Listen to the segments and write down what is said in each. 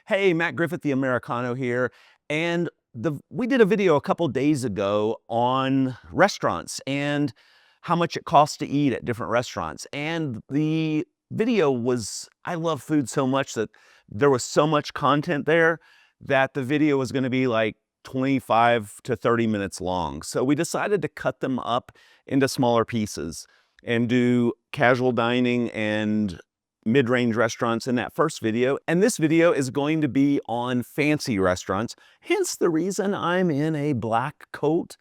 Hey, Matt Griffith, the Americano here, and we did a video a couple days ago on restaurants and how much it costs to eat at different restaurants. And the video was, I love food so much that there was so much content there that the video was going to be like 25 to 30 minutes long. So we decided to cut them up into smaller pieces and do casual dining and mid-range restaurants in that first video. And this video is going to be on fancy restaurants, hence the reason I'm in a black coat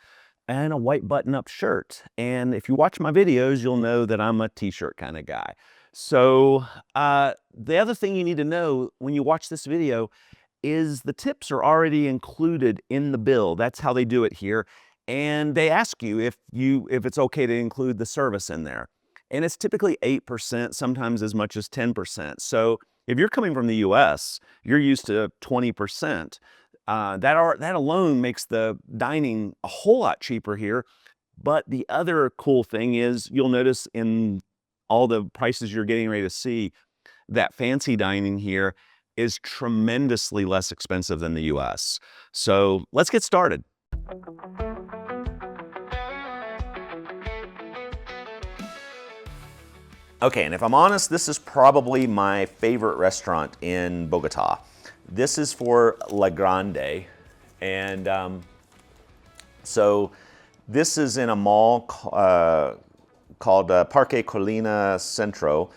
and a white button-up shirt. And if you watch my videos, you'll know that I'm a t-shirt kind of guy. So the other thing you need to know when you watch this video is the tips are already included in the bill. That's how they do it here. And they ask you if it's okay to include the service in there. And it's typically 8%, sometimes as much as 10%. So if you're coming from the US, you're used to 20%. That alone makes the dining a whole lot cheaper here. But the other cool thing is you'll notice in all the prices you're getting ready to see that fancy dining here is tremendously less expensive than the US. So let's get started. Okay, and if I'm honest, this is probably my favorite restaurant in Bogotá. This is for La Grande, and so this is in a mall called Parque Colina Centro.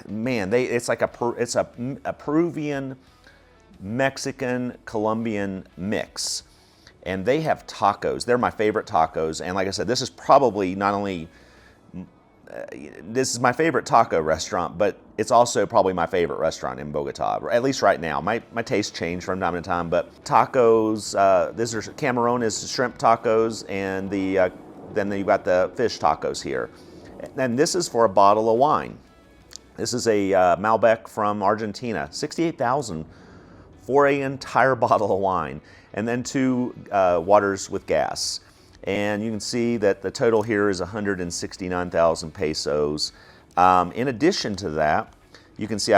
Man, it's like a Peruvian, Mexican, Colombian mix, and they have tacos. They're my favorite tacos, and like I said, this is probably not only this is my favorite taco restaurant, but it's also probably my favorite restaurant in Bogotá, at least right now. My tastes change from time to time, but tacos, this is Camarón is shrimp tacos, and then you've got the fish tacos here. And this is for a bottle of wine. This is a Malbec from Argentina, 68,000 for an entire bottle of wine, and then 2 waters with gas. And you can see that the total here is 169,000 pesos. In addition to that, you can see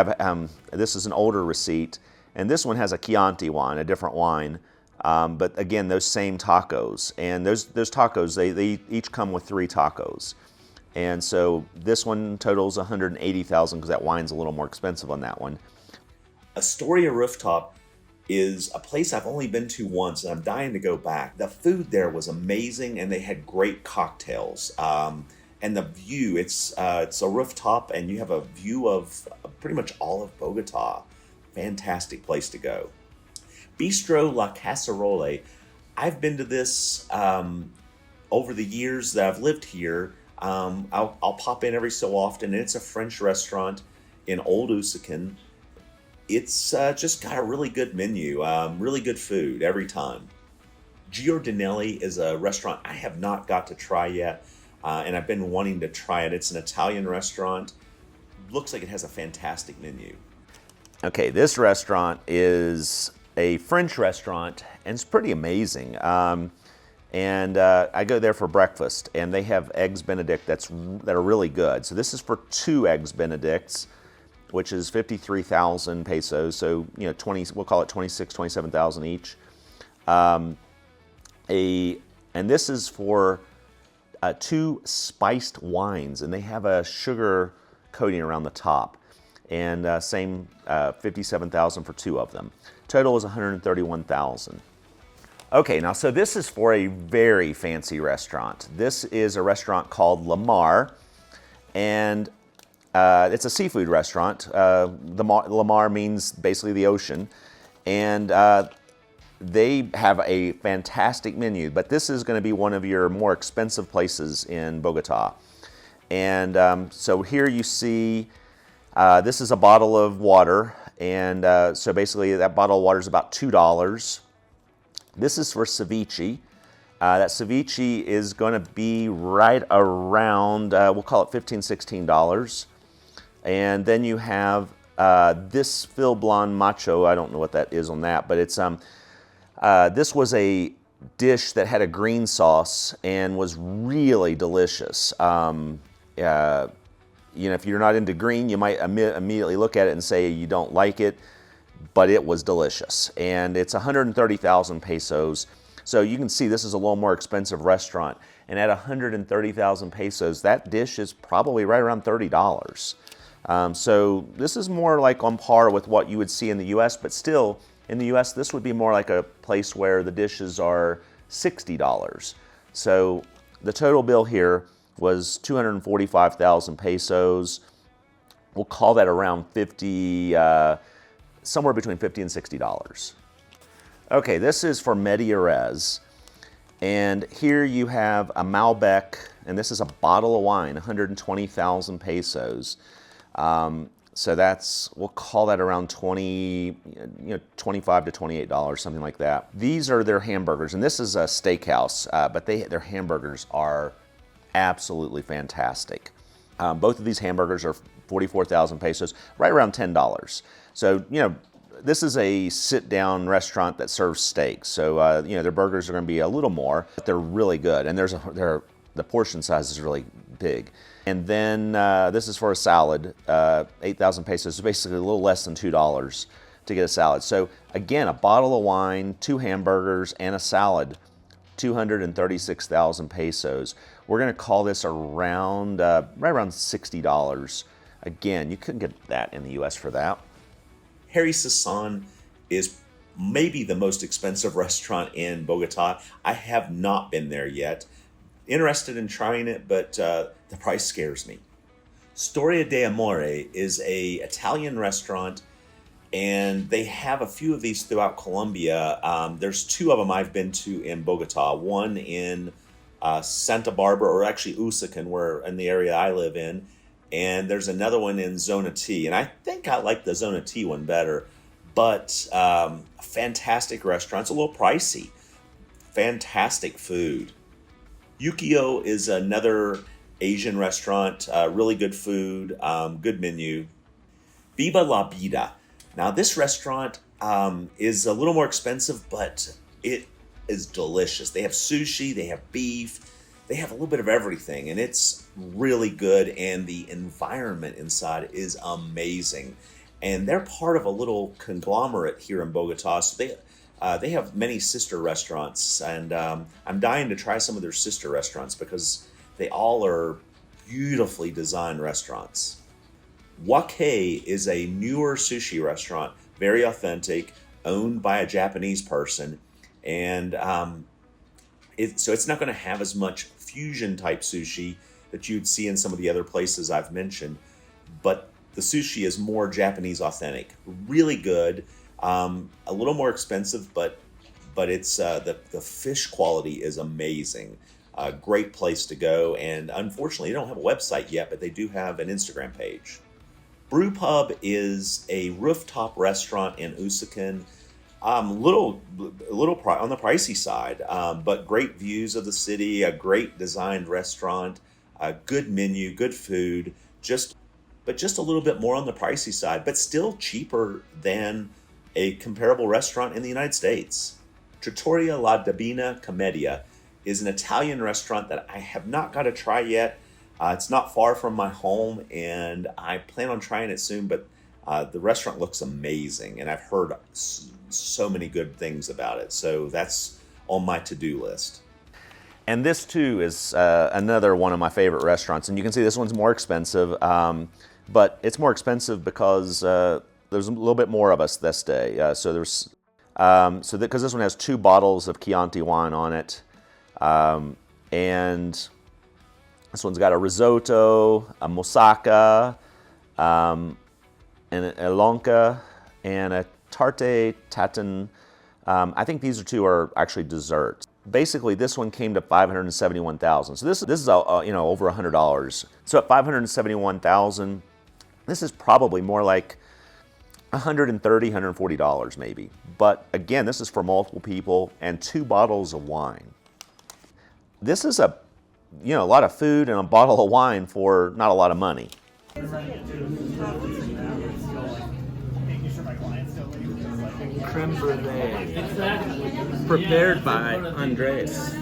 this is an older receipt, and this one has a Chianti wine, a different wine. But again, those same tacos, and those tacos, they each come with 3 tacos. And so this one totals 180,000 because that wine's a little more expensive on that one. Astoria Rooftop is a place I've only been to once, and I'm dying to go back. The food there was amazing, and they had great cocktails. And the view, it's a rooftop, and you have a view of pretty much all of Bogotá. Fantastic place to go. Bistro La Cacerole. I've been to this over the years that I've lived here. I'll pop in every so often, and it's a French restaurant in Old Usaquén. It's just got a really good menu, really good food every time. Giordinelli is a restaurant I have not got to try yet, and I've been wanting to try it. It's an Italian restaurant. Looks like it has a fantastic menu. Okay, this restaurant is a French restaurant, and it's pretty amazing. And I go there for breakfast, and they have eggs Benedict that are really good. So this is for 2 eggs Benedicts, which is 53,000 pesos. So we'll call it 27,000 each. And this is for 2 spiced wines, and they have a sugar coating around the top. And same 57,000 for 2 of them. Total is 131,000. Okay, now so this is for a very fancy restaurant. This is a restaurant called Lamar, and it's a seafood restaurant. Lamar means basically the ocean, and they have a fantastic menu, but this is going to be one of your more expensive places in Bogotá. And so here you see this is a bottle of water, and so basically that bottle of water is about $2. This is for ceviche. That ceviche is going to be right around, we'll call it $15, $16. And then you have this Phil Blond Macho. I don't know what that is on that, but it's this was a dish that had a green sauce and was really delicious. If you're not into green, you might immediately look at it and say you don't like it. but it was delicious. And it's 130,000 pesos. So you can see this is a little more expensive restaurant. And at 130,000 pesos, that dish is probably right around $30. So this is more like on par with what you would see in the US, but still, in the US, this would be more like a place where the dishes are $60. So the total bill here was 245,000 pesos. We'll call that around 50, somewhere between $50 and $60. Okay, this is for media res. And here you have a Malbec, and this is a bottle of wine, 120,000 pesos. So that's, we'll call that around 25 to $28, something like that. These are their hamburgers, and this is a steakhouse, but their hamburgers are absolutely fantastic. Both of these hamburgers are 44,000 pesos, right around $10. So, this is a sit-down restaurant that serves steaks. So, their burgers are going to be a little more, but they're really good. And the portion size is really big. And then this is for a salad, 8,000 pesos, basically a little less than $2 to get a salad. So again, a bottle of wine, 2 hamburgers, and a salad, 236,000 pesos. We're going to call this around, right around $60. Again, you couldn't get that in the US for that. Harry Sazon is maybe the most expensive restaurant in Bogota. I have not been there yet. Interested in trying it, but the price scares me. Storia de Amore is a Italian restaurant, and they have a few of these throughout Colombia. There's 2 of them I've been to in Bogota. One in Santa Barbara, or actually Usaquén, where in the area I live in, and there's another one in Zona T. And I think I like the Zona T one better, but a fantastic restaurant. It's a little pricey. Fantastic food. Yukio is another Asian restaurant, really good food, good menu. Viva la Vida. Now this restaurant is a little more expensive, but it is delicious. They have sushi, they have beef, they have a little bit of everything, and it's really good, and the environment inside is amazing. And they're part of a little conglomerate here in Bogota, so they have many sister restaurants, and I'm dying to try some of their sister restaurants because they all are beautifully designed restaurants. Wake is a newer sushi restaurant, very authentic, owned by a Japanese person, and so it's not going to have as much fusion type sushi that you'd see in some of the other places I've mentioned, but the sushi is more Japanese authentic, really good. A little more expensive, but it's the fish quality is amazing. Great place to go, and unfortunately, they don't have a website yet, but they do have an Instagram page. Brew Pub is a rooftop restaurant in Usaquén. Little on the pricey side, but great views of the city, a great designed restaurant, a good menu, good food. Just a little bit more on the pricey side, but still cheaper than a comparable restaurant in the United States. Trattoria La Divina Commedia is an Italian restaurant that I have not got to try yet. It's not far from my home, and I plan on trying it soon, but the restaurant looks amazing, and I've heard so many good things about it, so that's on my to-do list. And this too is another one of my favorite restaurants, and you can see this one's more expensive, but it's more expensive because there's a little bit more of us this day. Because this one has 2 bottles of Chianti wine on it, and this one's got a risotto, a moussaka, and an elonka, and a tarte tatin. I think these 2 are actually desserts. Basically, this one came to 571,000. So this is over $100. So at 571,000, this is probably more like $130, $140 maybe. But again, this is for multiple people and 2 bottles of wine. This is a lot of food and a bottle of wine for not a lot of money. Creme brulee, prepared by Andres.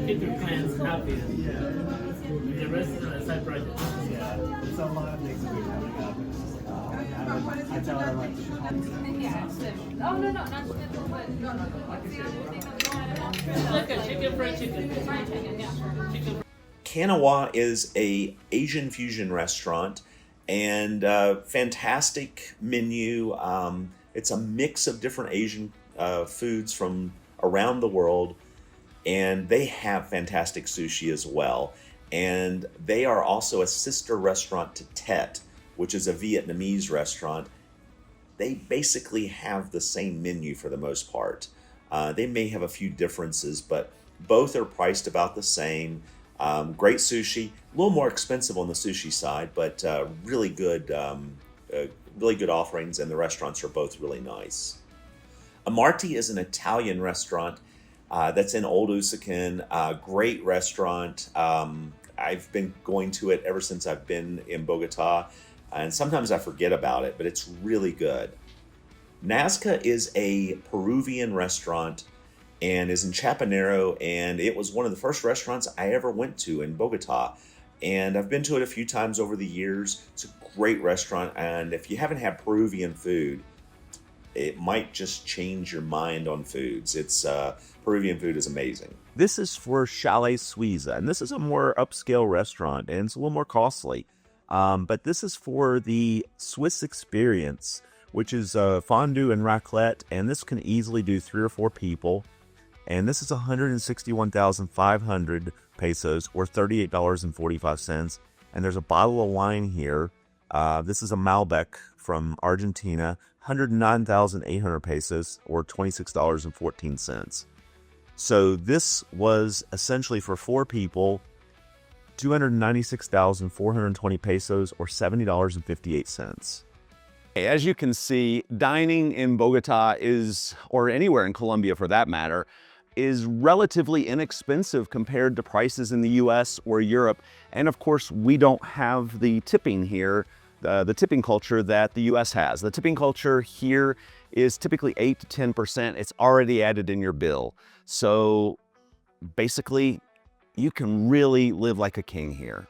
Keep your clients happy. The rest is a side project. Yeah, it's a lot of things that we have. It's just like, I tell her like. Oh no, not schnitzel, but what's the other thing that we had? Like a chicken fried chicken. Fried chicken, yeah. Chicken. Kanawa is a Asian fusion restaurant and fantastic menu. It's a mix of different Asian foods from around the world, and they have fantastic sushi as well. And they are also a sister restaurant to Tet, which is a Vietnamese restaurant. They basically have the same menu for the most part. They may have a few differences, but both are priced about the same. Great sushi, a little more expensive on the sushi side, but really good offerings, and the restaurants are both really nice. Amarti is an Italian restaurant that's in Old Usakin. Great restaurant. I've been going to it ever since I've been in Bogotá, and sometimes I forget about it, but it's really good. Nazca is a Peruvian restaurant and is in Chapinero, and it was one of the first restaurants I ever went to in Bogotá. And I've been to it a few times over the years. It's a great restaurant, and if you haven't had Peruvian food, it might just change your mind on foods. It's Peruvian food is amazing. This is for Chalet Suiza, and this is a more upscale restaurant, and it's a little more costly. But this is for the Swiss experience, which is fondue and raclette, and this can easily do 3 or 4 people. And this is 161,500 pesos, or $38.45. And there's a bottle of wine here. This is a Malbec from Argentina, 109,800 pesos, or $26.14. So this was essentially for 4 people, 296,420 pesos, or $70.58. As you can see, dining in Bogotá is, or anywhere in Colombia for that matter, is relatively inexpensive compared to prices in the US or Europe. And of course, we don't have the tipping here, the tipping culture that the US has. The tipping culture here is typically 8 to 10%. It's already added in your bill. So basically, you can really live like a king here.